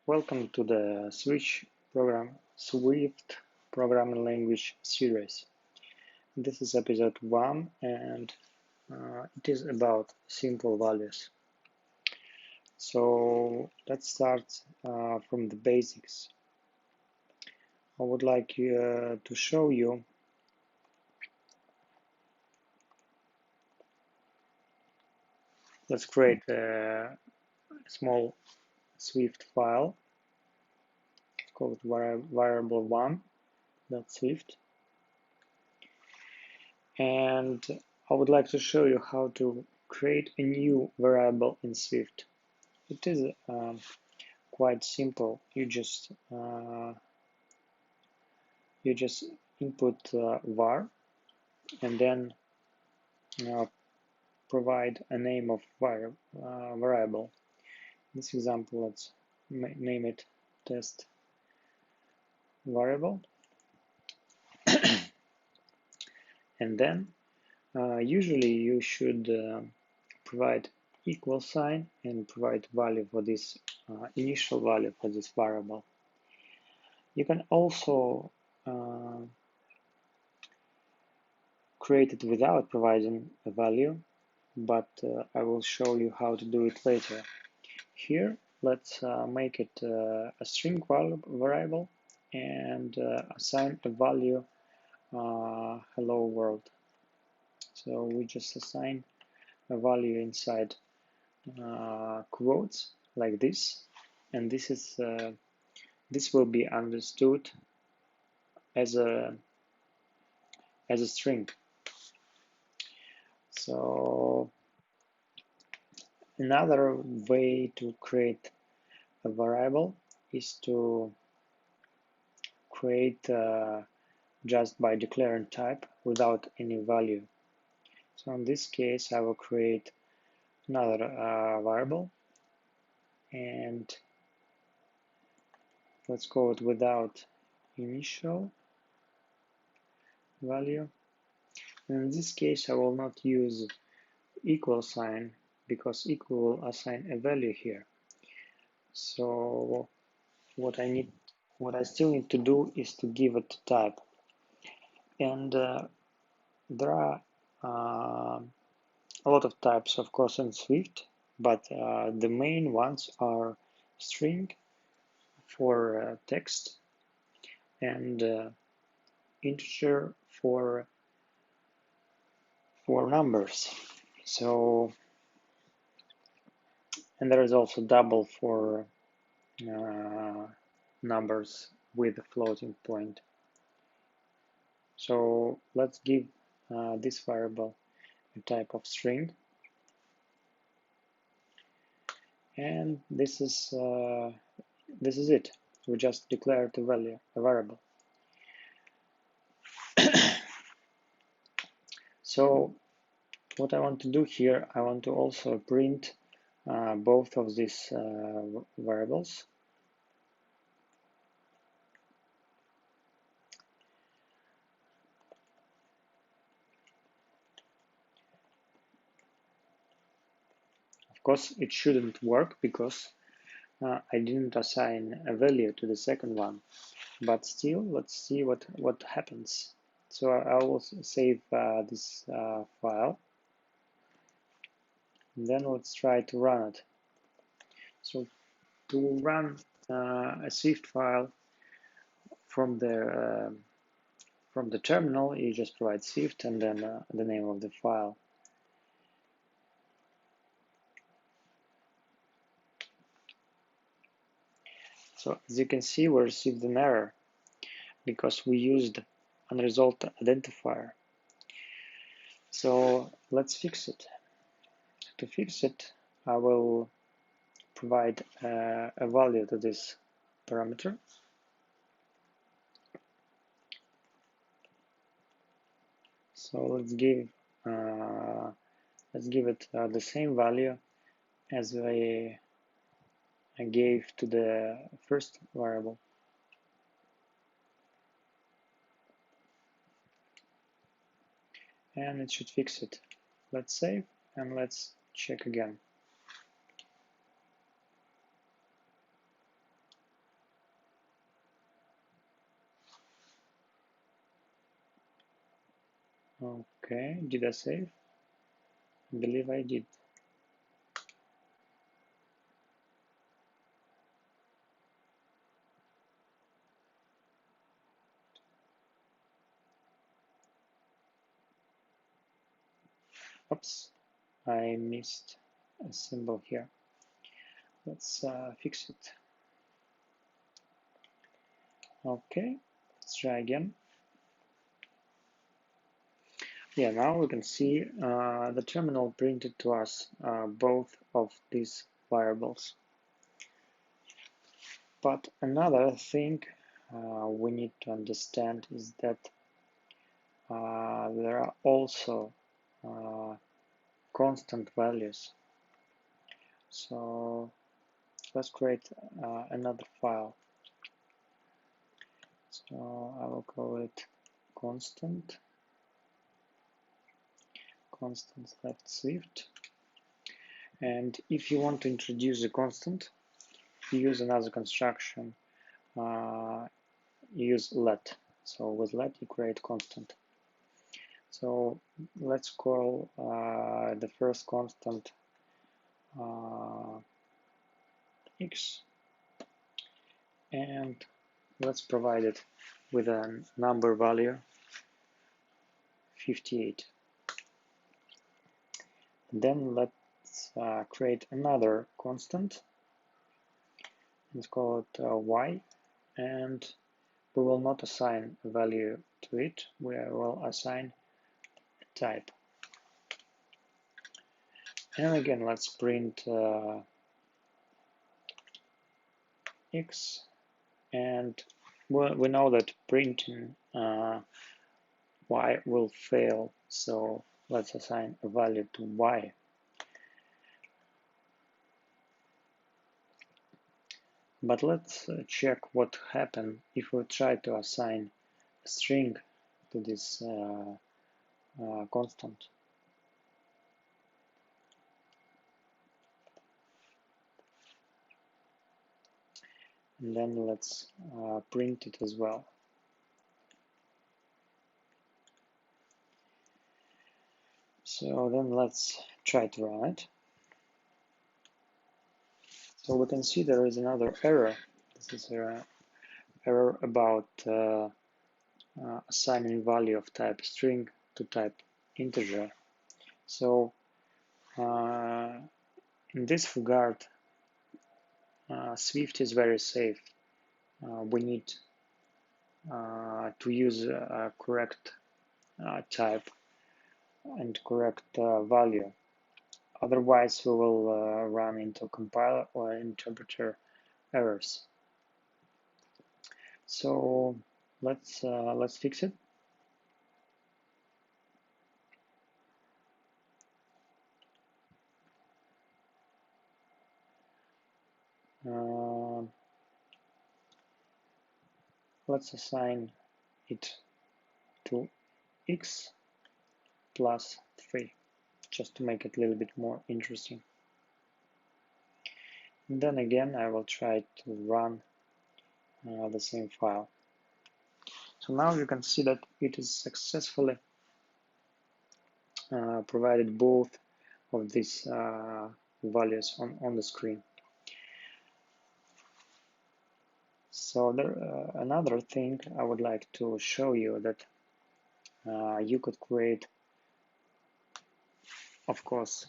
Welcome to the Swift programming language series. This is episode 1 and it is about simple values. So let's start from the basics. I would like to show you let's create a small Swift file. It's called variable1.swift. And I would like to show you how to create a new variable in Swift. It is quite simple. You just input var and then provide a name of variable. In this example, let's name it test variable. And then usually you should provide equal sign and provide value for this initial value for this variable. You can also create it without providing a value, but I will show you how to do it later. Here, let's make it a string variable and assign a value hello world. So we just assign a value inside quotes like this, and this will be understood as a string. So another way to create a variable is to create just by declaring type without any value. So in this case, I will create another variable, and let's call it without initial value. And in this case, I will not use equal sign because equal will assign a value here. So what I still need to do is to give it type. And there are a lot of types, of course, in Swift, but the main ones are string for text and integer for numbers. So, and there is also double for numbers with a floating point. So let's give this variable a type of string, and this is it. We just declared a value, a variable. So what I want to do here, I want to also print both of these variables. Of course, it shouldn't work because I didn't assign a value to the second one, but still, let's see what happens. So I will save this file, and then let's try to run it. So to run a Swift file from the terminal, you just provide Swift and then the name of the file. So as you can see, we received an error because we used unresolved identifier. So let's fix it. To fix it, I will provide a value to this parameter. So let's give it the same value as I gave to the first variable. And it should fix it. Let's save and let's check again. Okay, did I save? I believe I did. Oops, I missed a symbol here. Let's fix it. Okay, let's try again. Yeah, now we can see the terminal printed to us both of these variables. But another thing we need to understand is that there are also constant values. So let's create another file. So I will call it constant left Swift. And if you want to introduce a constant, you use another construction, use let. So with let you create constant. So let's call the first constant x, and let's provide it with a number value 58. Then let's create another constant. Let's call it y, and we will not assign a value to it. We will assign a type. And again, let's print x, and we know that printing y will fail, so let's assign a value to y. But let's check what happens if we try to assign a string to this constant. And then let's print it as well. So then let's try to run it. So we can see there is another error. This is an error about assigning value of type string to type integer. So in this regard, Swift is very safe. We need to use a correct type and correct value. Otherwise, we will run into compiler or interpreter errors. So let's fix it. Let's assign it to x plus 3, just to make it a little bit more interesting. And then again, I will try to run the same file. So now you can see that it is successfully provided both of these values on the screen. So there, another thing I would like to show you that you could create, of course,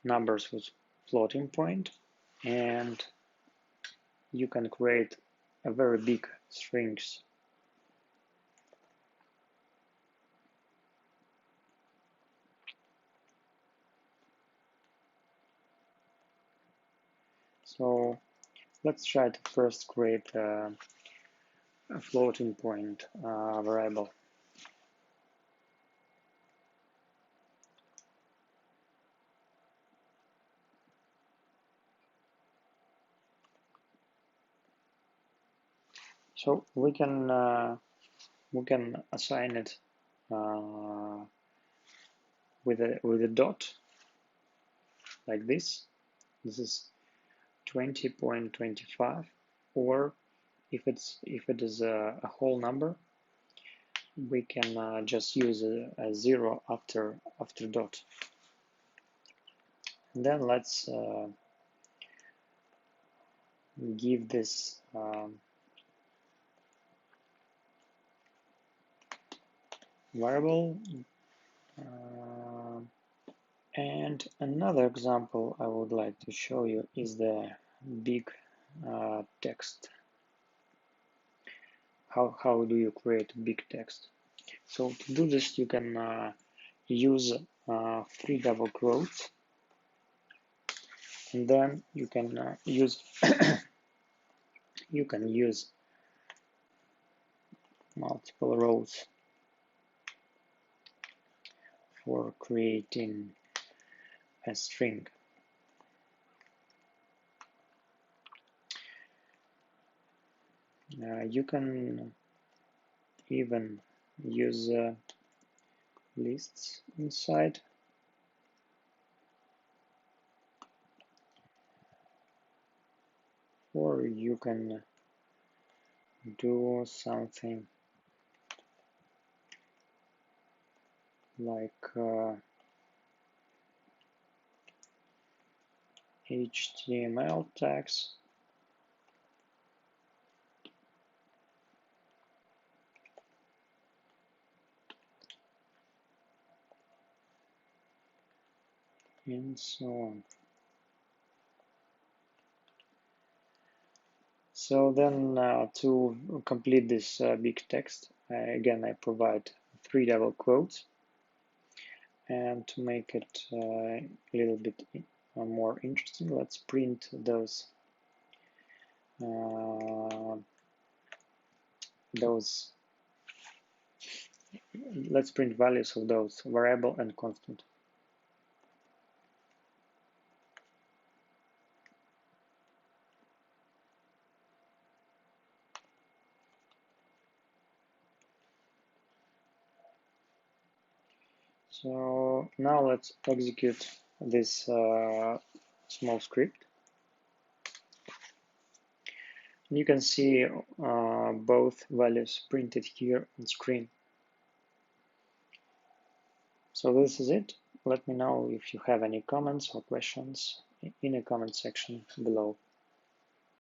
numbers with floating point, and you can create a very big strings. So let's try to first create a floating point variable. So we can assign it with a dot like this. This is 20.25, or if it is a whole number, we can just use a 0 after dot. And then let's give this variable. And another example I would like to show you is the big text. How do you create big text? So to do this, you can use 3 double quotes, and then you can use you can use multiple rows for creating a string. You can even use lists inside. Or you can do something like HTML tags. And so on. So then to complete this big text, again, I provide 3 double quotes. And to make it a little bit more interesting, let's print those let's print values of those variable and constant. So now let's execute this small script. You can see both values printed here on screen. So this is it. Let me know if you have any comments or questions in the comment section below.